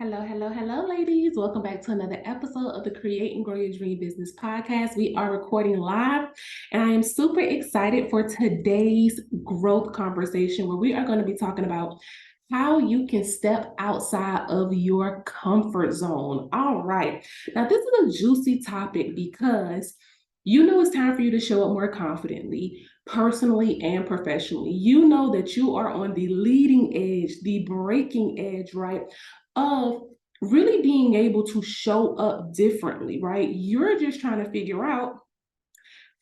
Hello, hello, hello, ladies. Welcome back to another episode of the Create and Grow Your Dream Business podcast. We are recording live, and I am super excited for today's growth conversation where we are going to be talking about how you can step outside of your comfort zone. All right. Now, this is a juicy topic because you know it's time for you to show up more confidently, personally and professionally. You know that you are on the leading edge, the breaking edge, right? Of really being able to show up differently, right? You're just trying to figure out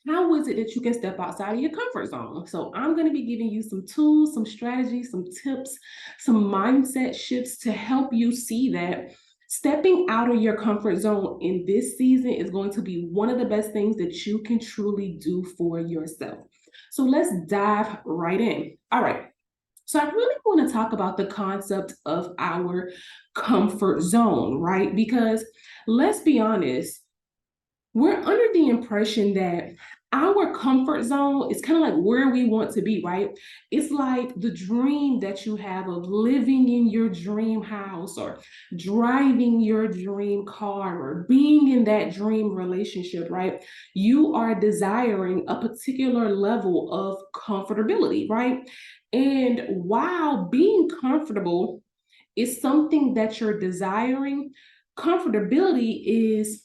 how is it that you can step outside of your comfort zone. So I'm going to be giving you some tools, some strategies, some tips, some mindset shifts to help you see that stepping out of your comfort zone in this season is going to be one of the best things that you can truly do for yourself. So let's dive right in. All right. So I really want to talk about the concept of our comfort zone, right? Because let's be honest, we're under the impression that our comfort zone is kind of like where we want to be, right? It's like the dream that you have of living in your dream house or driving your dream car or being in that dream relationship, right? You are desiring a particular level of comfortability, right? And while being comfortable is something that you're desiring, comfortability is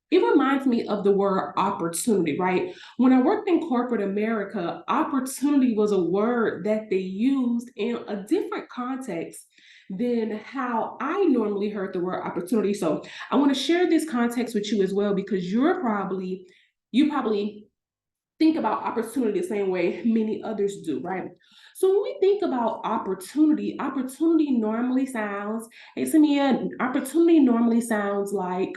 it reminds me of the word opportunity, right? When I worked in corporate America, opportunity was a word that they used in a different context than how I normally heard the word opportunity. So I want to share this context with you as well because you probably think about opportunity the same way many others do, right? So when we think about opportunity normally sounds, hey Samia, opportunity normally sounds like,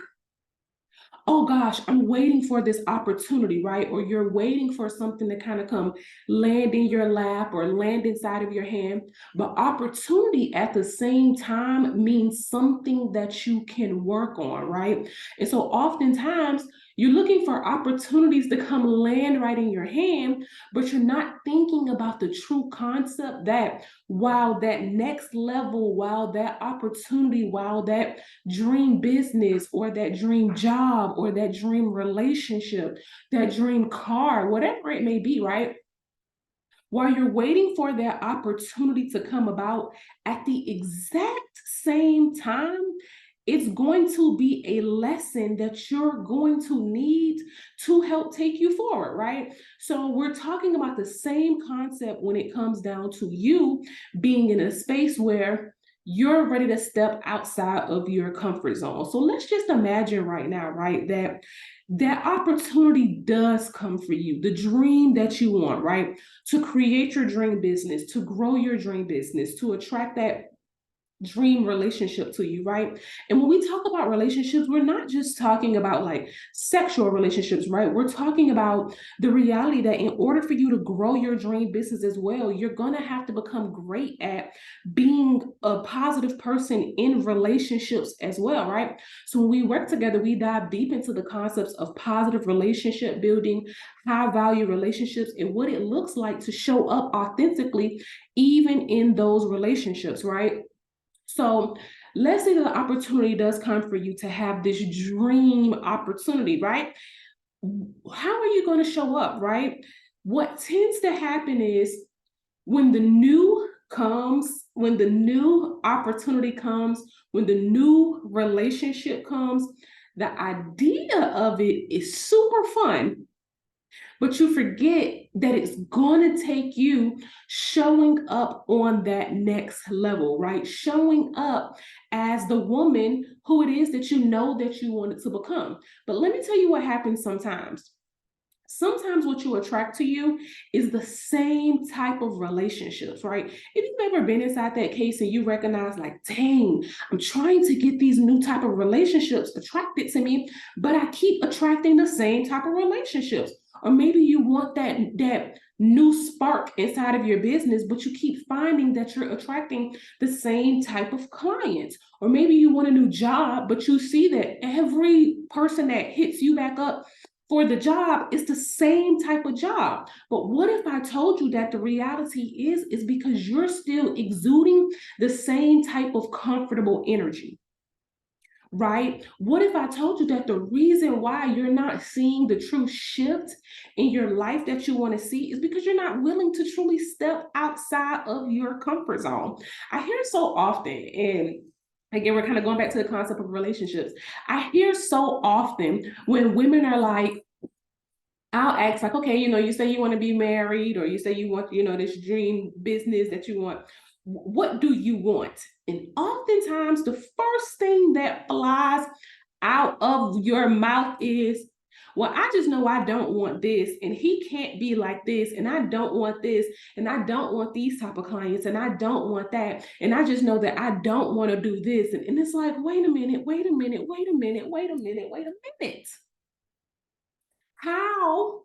oh gosh, I'm waiting for this opportunity, right? Or you're waiting for something to kind of come land in your lap or land inside of your hand. But opportunity at the same time means something that you can work on, right? And so oftentimes you're looking for opportunities to come land right in your hand, but you're not thinking about the true concept that while that next level, while that opportunity, while that dream business or that dream job or that dream relationship, that dream car, whatever it may be, right? While you're waiting for that opportunity to come about at the exact same time, it's going to be a lesson that you're going to need to help take you forward, right? So, we're talking about the same concept when it comes down to you being in a space where you're ready to step outside of your comfort zone. So let's just imagine right now, right, that opportunity does come for you, the dream that you want, right? To create your dream business, to grow your dream business, to attract that dream relationship to you, right? And when we talk about relationships, we're not just talking about like sexual relationships, right? We're talking about the reality that in order for you to grow your dream business as well, you're going to have to become great at being a positive person in relationships as well, right? So when we work together, we dive deep into the concepts of positive relationship building, high value relationships, and what it looks like to show up authentically, even in those relationships, right? So let's say that the opportunity does come for you to have this dream opportunity, right? How are you going to show up, right? What tends to happen is when the new comes, when the new opportunity comes, when the new relationship comes, the idea of it is super fun, but you forget that it's going to take you showing up on that next level, right? Showing up as the woman who it is that you know that you wanted to become. But let me tell you what happens sometimes. Sometimes what you attract to you is the same type of relationships, right? If you've ever been inside that case and you recognize like, dang, I'm trying to get these new type of relationships attracted to me, but I keep attracting the same type of relationships. Or maybe you want that new spark inside of your business, but you keep finding that you're attracting the same type of clients. Or maybe you want a new job, but you see that every person that hits you back up for the job, it's the same type of job. But what if I told you that the reality is because you're still exuding the same type of comfortable energy? Right? What if I told you that the reason why you're not seeing the true shift in your life that you want to see is because you're not willing to truly step outside of your comfort zone? I hear so often, and again, we're kind of going back to the concept of relationships. I hear so often when women are like, I'll ask like, okay, you say you want to be married, or you say you want, this dream business that you want. What do you want? And oftentimes the first thing that flies out of your mouth is, well, I just know I don't want this, and he can't be like this, and I don't want this, and I don't want these type of clients, and I don't want that, and I just know that I don't want to do this. And it's like, wait a minute, wait a minute, wait a minute, wait a minute, wait a minute. How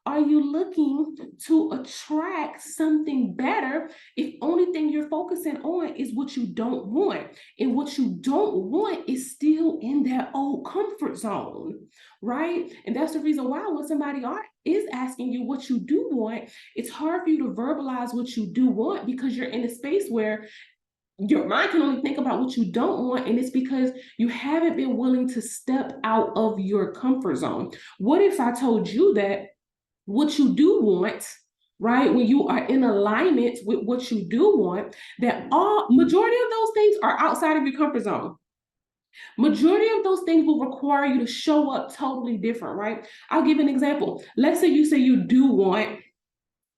are you looking to attract something better if only thing you're focusing on is what you don't want? And what you don't want is still in that old comfort zone, right? And that's the reason why when somebody is asking you what you do want, it's hard for you to verbalize what you do want, because you're in a space where your mind can only think about what you don't want, and it's because you haven't been willing to step out of your comfort zone. What if I told you that what you do want, right, when you are in alignment with what you do want, that all majority of those things are outside of your comfort zone? Majority of those things will require you to show up totally different, right? I'll give an example. Let's say you do want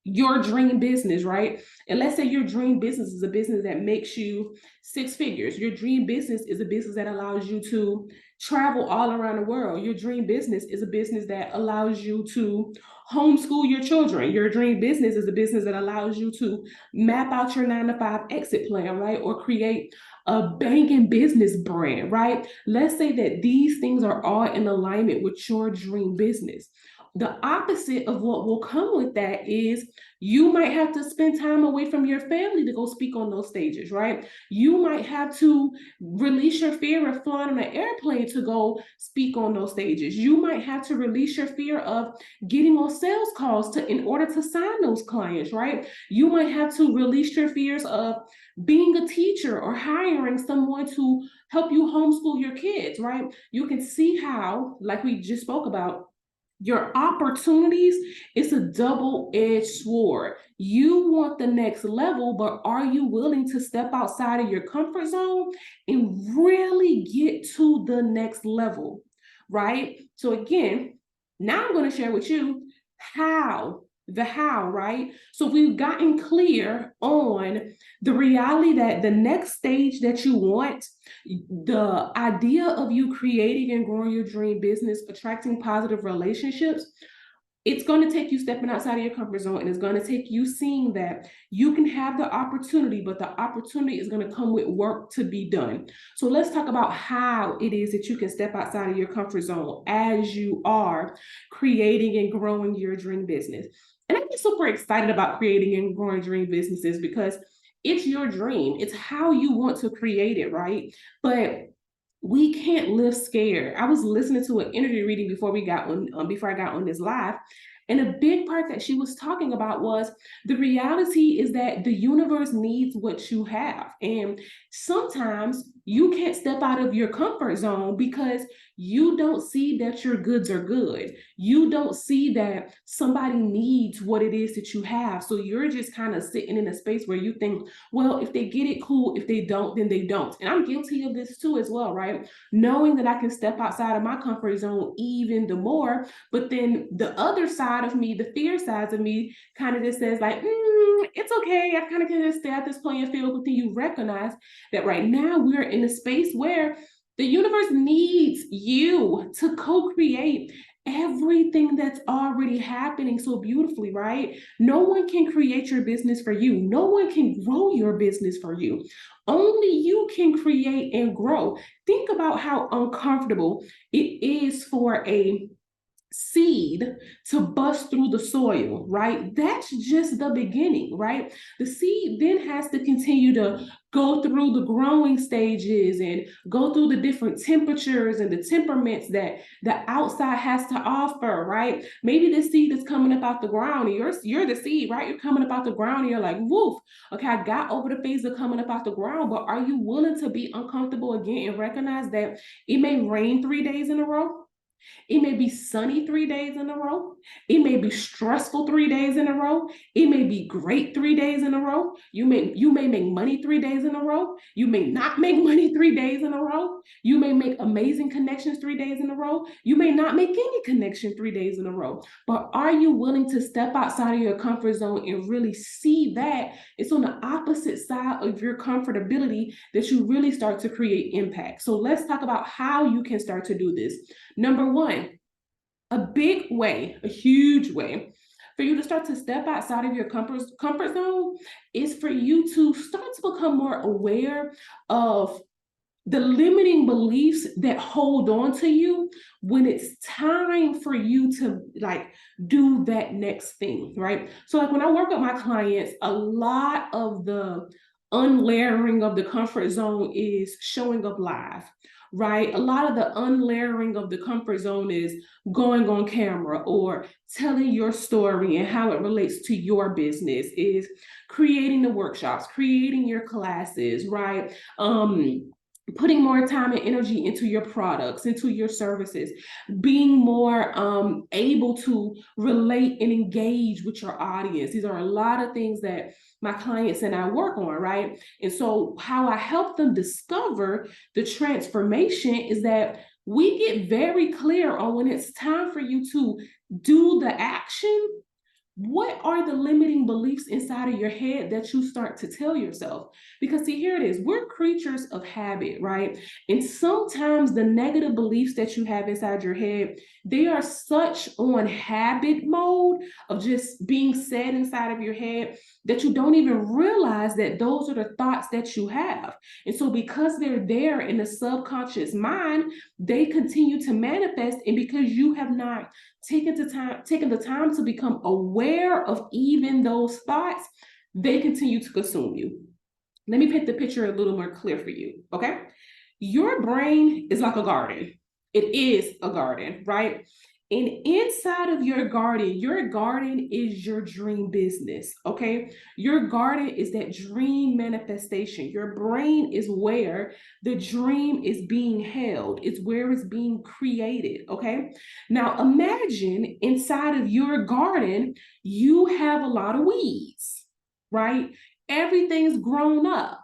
your dream business, right? And let's say your dream business is a business that makes you six figures. Your dream business is a business that allows you to travel all around the world. Your dream business is a business that allows you to homeschool your children. Your dream business is a business that allows you to map out your 9 to 5 exit plan, right? Or create a banking business brand, right? Let's say that these things are all in alignment with your dream business. The opposite of what will come with that is you might have to spend time away from your family to go speak on those stages, right? You might have to release your fear of flying on an airplane to go speak on those stages. You might have to release your fear of getting on sales calls in order to sign those clients, right? You might have to release your fears of being a teacher or hiring someone to help you homeschool your kids, right? You can see how, like we just spoke about, your opportunities, it's a double-edged sword. You want the next level, but are you willing to step outside of your comfort zone and really get to the next level, right? So again, now I'm going to share with you the how, right? So we've gotten clear on the reality that the next stage that you want, the idea of you creating and growing your dream business, attracting positive relationships, it's going to take you stepping outside of your comfort zone, and it's going to take you seeing that you can have the opportunity, but the opportunity is going to come with work to be done. So let's talk about how it is that you can step outside of your comfort zone as you are creating and growing your dream business. And I'm super excited about creating and growing dream businesses because it's your dream. It's how you want to create it, right? But we can't live scared. I was listening to an interview reading before I got on this live, and a big part that she was talking about was the reality is that the universe needs what you have, and sometimes you can't step out of your comfort zone because you don't see that your goods are good. You don't see that somebody needs what it is that you have. So you're just kind of sitting in a space where you think, well, if they get it, cool. If they don't, then they don't. And I'm guilty of this too as well, right? Knowing that I can step outside of my comfort zone even the more, but then the other side of me, the fear side of me, kind of just says like, it's okay. I kind of can just stay at this playing field. But then you recognize that right now we're in a space where the universe needs you to co-create everything that's already happening so beautifully, right? No one can create your business for you. No one can grow your business for you. Only you can create and grow. Think about how uncomfortable it is for a seed to bust through the soil, right? That's just the beginning, right? The seed then has to continue to go through the growing stages and go through the different temperatures and the temperaments that the outside has to offer, right? Maybe the seed is coming up out the ground and you're the seed, right? You're coming up out the ground and you're like, woof, okay, I got over the phase of coming up out the ground, but are you willing to be uncomfortable again and recognize that it may rain 3 days in a row? It may be sunny 3 days in a row. It may be stressful 3 days in a row. It may be great 3 days in a row. You may make money 3 days in a row. You may not make money 3 days in a row. You may make amazing connections 3 days in a row. You may not make any connection 3 days in a row. But are you willing to step outside of your comfort zone and really see that it's on the opposite side of your comfortability that you really start to create impact? So let's talk about how you can start to do this. Number one, a big way, a huge way for you to start to step outside of your comfort zone is for you to start to become more aware of the limiting beliefs that hold on to you when it's time for you to like do that next thing, right? So like when I work with my clients, a lot of the unlayering of the comfort zone is showing up live, right? A lot of the unlayering of the comfort zone is going on camera or telling your story and how it relates to your business, is creating the workshops, creating your classes, right? Putting more time and energy into your products, into your services, being more able to relate and engage with your audience. These are a lot of things that my clients and I work on, right? And so how I help them discover the transformation is that we get very clear on when it's time for you to do the action. What are the limiting beliefs inside of your head that you start to tell yourself? Because see, here it is. We're creatures of habit, right? And sometimes the negative beliefs that you have inside your head, they are such on habit mode of just being said inside of your head that you don't even realize that those are the thoughts that you have. And so because they're there in the subconscious mind, they continue to manifest. And because you have not taking the time to become aware of even those thoughts, they continue to consume you. Let me paint the picture a little more clear for you, okay? Your brain is like a garden. It is a garden, right? And inside of your garden is your dream business, okay? Your garden is that dream manifestation. Your brain is where the dream is being held, it's where it's being created, okay? Now imagine inside of your garden, you have a lot of weeds, right? Everything's grown up.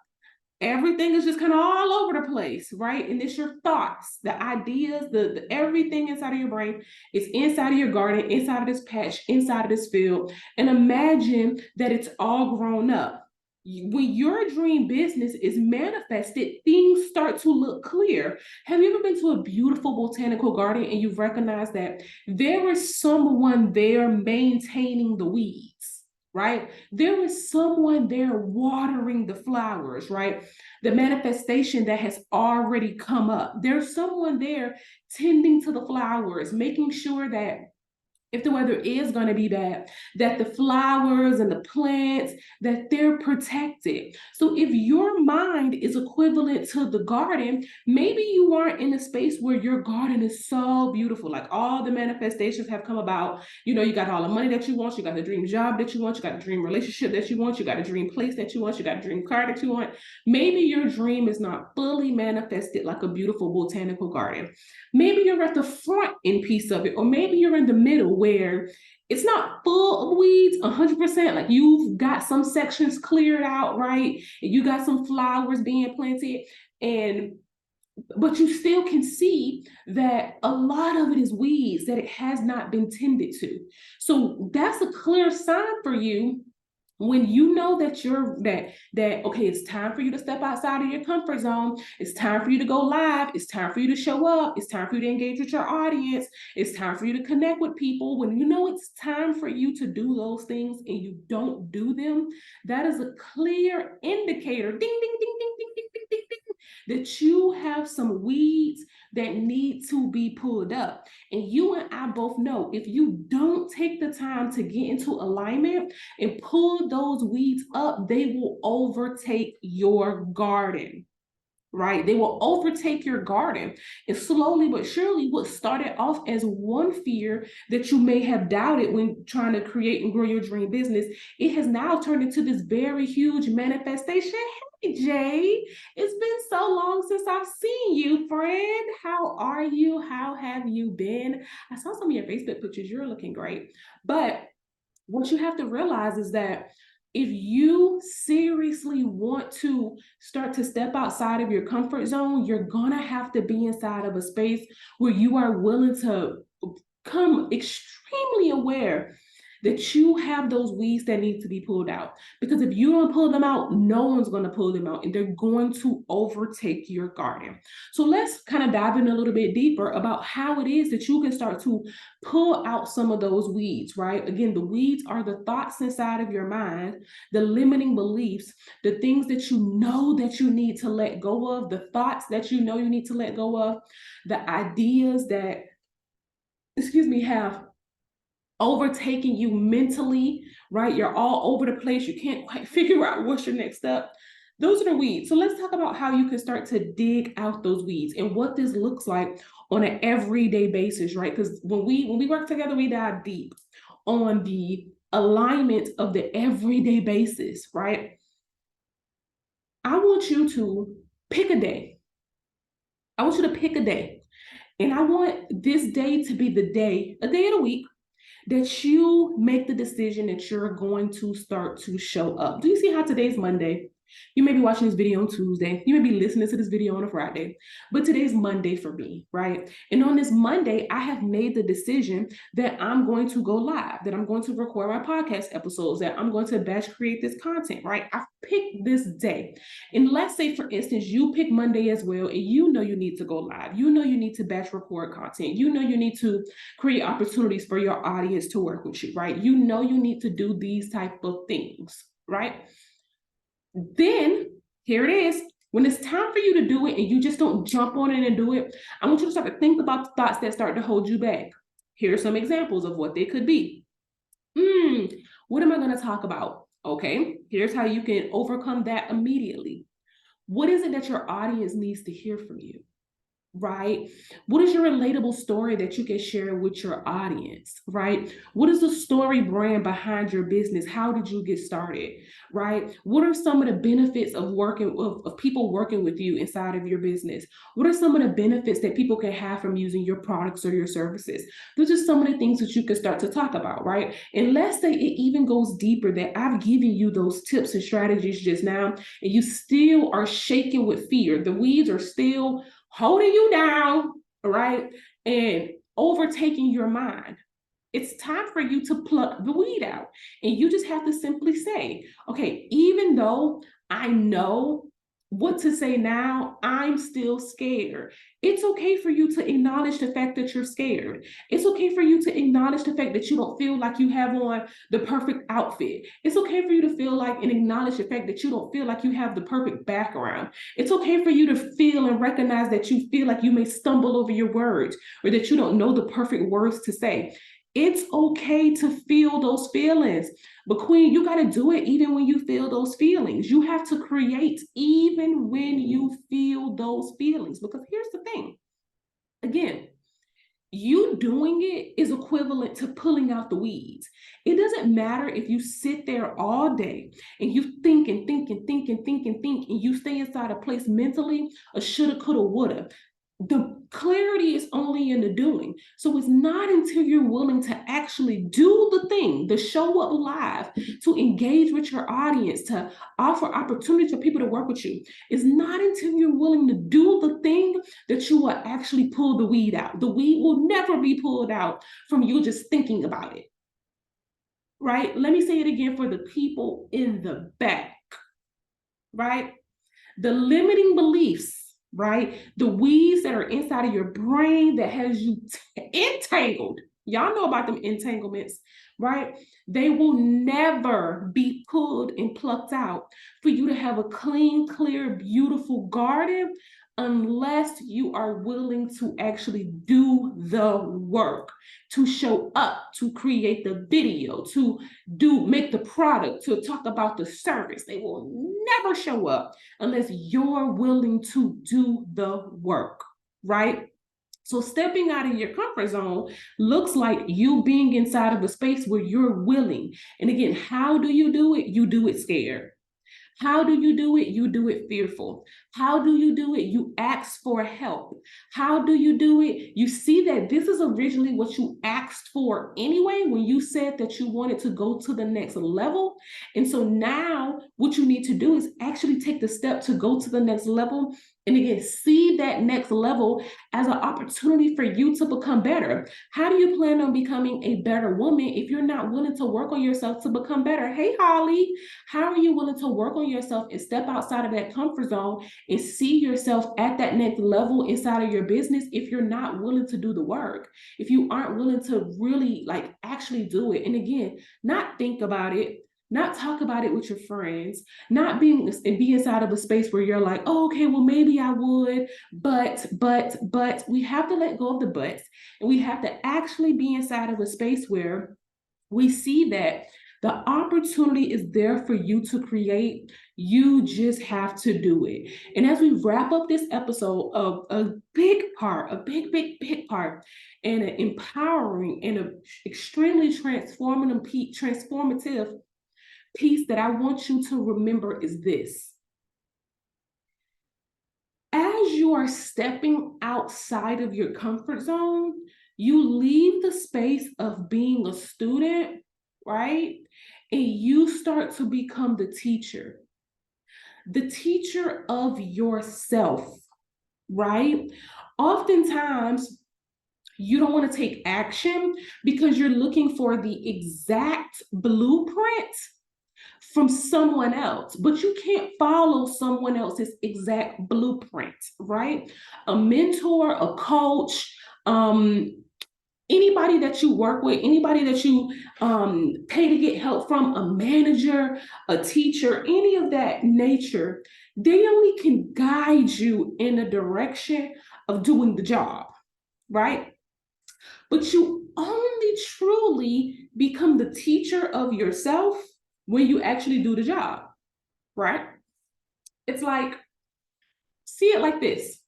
Everything is just kind of all over the place, right? And it's your thoughts, the ideas, the everything inside of your brain is inside of your garden, inside of this patch, inside of this field. And imagine that it's all grown up. When your dream business is manifested, things start to look clear. Have you ever been to a beautiful botanical garden and you've recognized that there is someone there maintaining the weeds, right? There is someone there watering the flowers, right? The manifestation that has already come up. There's someone there tending to the flowers, making sure that if the weather is going to be bad, that the flowers and the plants, that they're protected. So if your mind is equivalent to the garden, maybe you aren't in a space where your garden is so beautiful, like all the manifestations have come about. You got all the money that you want, you got the dream job that you want, you got a dream relationship that you want, you got a dream place that you want, you got a dream car that you want. Maybe your dream is not fully manifested like a beautiful botanical garden. Maybe you're at the front end piece of it, or maybe you're in the middle where it's not full of weeds 100%. Like you've got some sections cleared out, right? And you got some flowers being planted, but you still can see that a lot of it is weeds, that it has not been tended to. So that's a clear sign for you when you know that okay, it's time for you to step outside of your comfort zone. It's time for you to go live. It's time for you to show up. It's time for you to engage with your audience. It's time for you to connect with people. When you know it's time for you to do those things and you don't do them, that is a clear indicator, ding, ding, ding, ding, ding, ding, ding, ding, that you have some weeds that need to be pulled up. And you and I both know if you don't take the time to get into alignment and pull those weeds up, they will overtake your garden. Right? They will overtake your garden. And slowly but surely, what started off as one fear that you may have doubted when trying to create and grow your dream business, it has now turned into this very huge manifestation. Hey, Jay, it's been so long since I've seen you, friend. How are you? How have you been? I saw some of your Facebook pictures. You're looking great. But what you have to realize is that if you seriously want to start to step outside of your comfort zone, you're gonna have to be inside of a space where you are willing to become extremely aware that you have those weeds that need to be pulled out. Because if you don't pull them out, no one's going to pull them out and they're going to overtake your garden. So let's kind of dive in a little bit deeper about how it is that you can start to pull out some of those weeds, right? Again, the weeds are the thoughts inside of your mind, the limiting beliefs, the things that you know that you need to let go of, the thoughts that you know you need to let go of, the ideas that, have overtaking you mentally, right? You're all over the place. You can't quite figure out what's your next step. Those are the weeds. So let's talk about how you can start to dig out those weeds and what this looks like on an everyday basis, right? Because when we work together, we dive deep on the alignment of the everyday basis, right? I want you to pick a day. I want you to pick a day. And I want this day to be the day, a day of the week, that you make the decision that you're going to start to show up. Do you see how today's Monday? You may be watching this video on Tuesday. You may be listening to this video on a Friday, but today's Monday for me, right? And on this Monday, I have made the decision that I'm going to go live, that I'm going to record my podcast episodes, that I'm going to batch create this content, right? I've picked this day. And let's say, for instance, you pick Monday as well, and you know you need to go live. You know you need to batch record content. You know you need to create opportunities for your audience to work with you, right? You know you need to do these type of things, right? Then here it is. When it's time for you to do it and you just don't jump on it and do it, I want you to start to think about the thoughts that start to hold you back. Here are some examples of what they could be. What am I going to talk about? Okay, here's how you can overcome that immediately. What is it that your audience needs to hear from you? Right? What is your relatable story that you can share with your audience, right? What is the story brand behind your business? How did you get started, right? What are some of the benefits of working of people working with you inside of your business? What are some of the benefits that people can have from using your products or your services? Those are some of the things that you can start to talk about, right? And let's say it even goes deeper, that I've given you those tips and strategies just now, and you still are shaking with fear. The weeds are still holding you down, right? And overtaking your mind. It's time for you to pluck the weed out. And you just have to simply say, okay, even though I know what to say now, I'm still scared. It's okay for you to acknowledge the fact that you're scared. It's okay for you to acknowledge the fact that you don't feel like you have on the perfect outfit. It's okay for you to feel like and acknowledge the fact that you don't feel like you have the perfect background. It's okay for you to feel and recognize that you feel like you may stumble over your words or that you don't know the perfect words to say. It's okay to feel those feelings. But Queen, you got to do it even when you feel those feelings. You have to create even when you feel those feelings. Because here's the thing. Again, you doing it is equivalent to pulling out the weeds. It doesn't matter if you sit there all day and you think and think and think and think and think, and you stay inside a place mentally, a shoulda, coulda, woulda. The clarity is only in the doing. So it's not until you're willing to actually do the thing, to show up live, to engage with your audience, to offer opportunities for people to work with you. It's not until you're willing to do the thing that you will actually pull the weed out. The weed will never be pulled out from you just thinking about it. Right? Let me say it again for the people in the back. Right? The limiting beliefs, right? The weeds that are inside of your brain that has you entangled. Y'all know about them entanglements, right? They will never be pulled and plucked out for you to have a clean, clear, beautiful garden unless you are willing to actually do the work, to show up, to create the video, to make the product, to talk about the service. They will never show up unless you're willing to do the work, right? So stepping out of your comfort zone looks like you being inside of a space where you're willing. And again, how do you do it? You do it scared. How do you do it? You do it fearful. How do you do it? You ask for help. How do you do it? You see that this is originally what you asked for anyway when you said that you wanted to go to the next level. And so now what you need to do is actually take the step to go to the next level. And again, see that next level as an opportunity for you to become better. How do you plan on becoming a better woman if you're not willing to work on yourself to become better? Hey, Holly, how are you willing to work on yourself and step outside of that comfort zone and see yourself at that next level inside of your business if you're not willing to do the work? If you aren't willing to really actually do it. And again, not think about it, not talk about it with your friends, not be inside of a space where you're like, oh, okay, well, maybe I would, but we have to let go of the buts, and we have to actually be inside of a space where we see that the opportunity is there for you to create. You just have to do it. And as we wrap up this episode of a big part, big part, and an empowering and an extremely transformative piece that I want you to remember is this. As you are stepping outside of your comfort zone, you leave the space of being a student, right? And you start to become the teacher of yourself, right? Oftentimes, you don't want to take action because you're looking for the exact blueprint from someone else, but you can't follow someone else's exact blueprint, right? A mentor, a coach, anybody that you work with, anybody that you pay to get help from, a manager, a teacher, any of that nature, they only can guide you in a direction of doing the job, right? But you only truly become the teacher of yourself when you actually do the job, right? It's like, see it like this.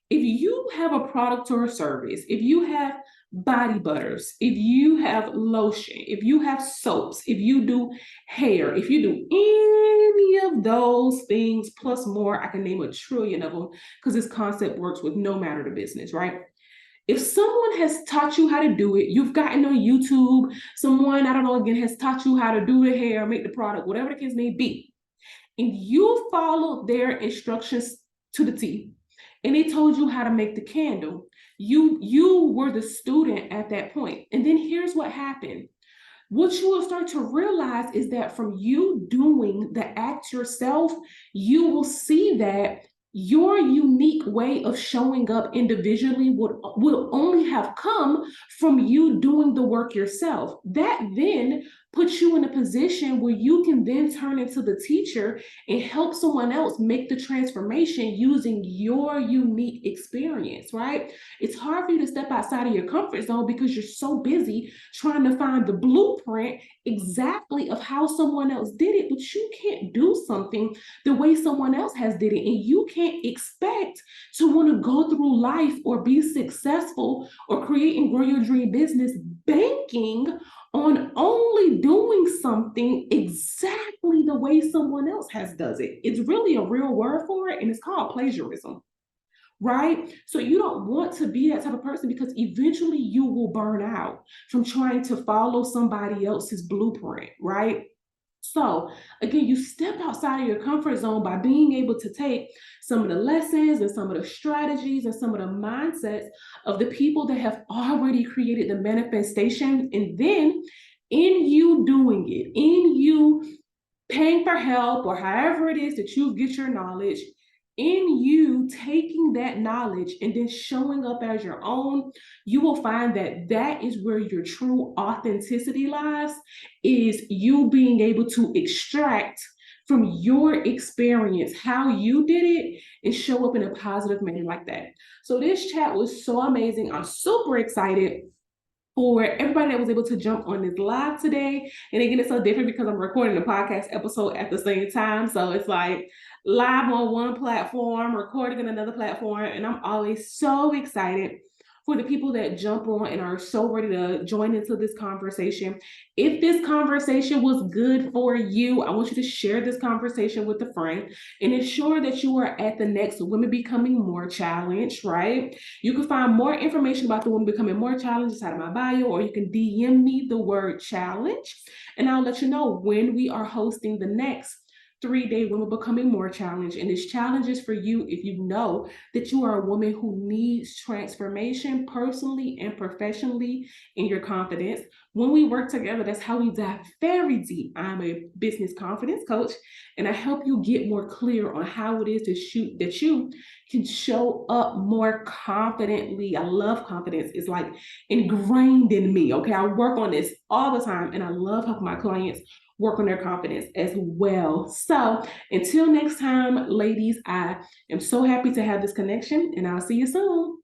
If you have a product or a service, if you have body butters, if you have lotion, if you have soaps, if you do hair, if you do any of those things plus more, I can name a trillion of them because this concept works with no matter the business, right? If someone has taught you how to do it, you've gotten on YouTube, someone, I don't know, again, has taught you how to do the hair, make the product, whatever the case may be, and you followed their instructions to the T, and they told you how to make the candle, you were the student at that point. And then here's what happened. What you will start to realize is that from you doing the act yourself, you will see that your unique way of showing up individually will only have come from you doing the work yourself. That then puts you in a position where you can then turn into the teacher and help someone else make the transformation using your unique experience, right? It's hard for you to step outside of your comfort zone because you're so busy trying to find the blueprint exactly of how someone else did it, but you can't do something the way someone else has did it, and you can't expect to want to go through life or be successful or create and grow your dream business banking on only doing something exactly the way someone else does it. It's really a real word for it, and it's called plagiarism, right? So you don't want to be that type of person because eventually you will burn out from trying to follow somebody else's blueprint, right? So again, you step outside of your comfort zone by being able to take some of the lessons and some of the strategies and some of the mindsets of the people that have already created the manifestation. And then in you doing it, in you paying for help or however it is that you get your knowledge, in you taking that knowledge and then showing up as your own, you will find that that is where your true authenticity lies, is you being able to extract from your experience, how you did it, and show up in a positive manner like that. So this chat was so amazing. I'm super excited for everybody that was able to jump on this live today. And again, it's so different because I'm recording a podcast episode at the same time. So it's like live on one platform, recording on another platform. And I'm always so excited for the people that jump on and are so ready to join into this conversation. If this conversation was good for you, I want you to share this conversation with a friend and ensure that you are at the next Women Becoming More Challenge, right? You can find more information about the Women Becoming More Challenge inside of my bio, or you can DM me the word challenge, and I'll let you know when we are hosting the next 3-day Women Becoming More Challenge. And this challenge is for you if you know that you are a woman who needs transformation personally and professionally in your confidence. When we work together, that's how we dive very deep. I'm a business confidence coach, and I help you get more clear on how it is that you can show up more confidently. I love confidence. It's like ingrained in me. Okay, I work on this all the time, and I love helping my clients work on their confidence as well. So until next time, ladies, I am so happy to have this connection, and I'll see you soon.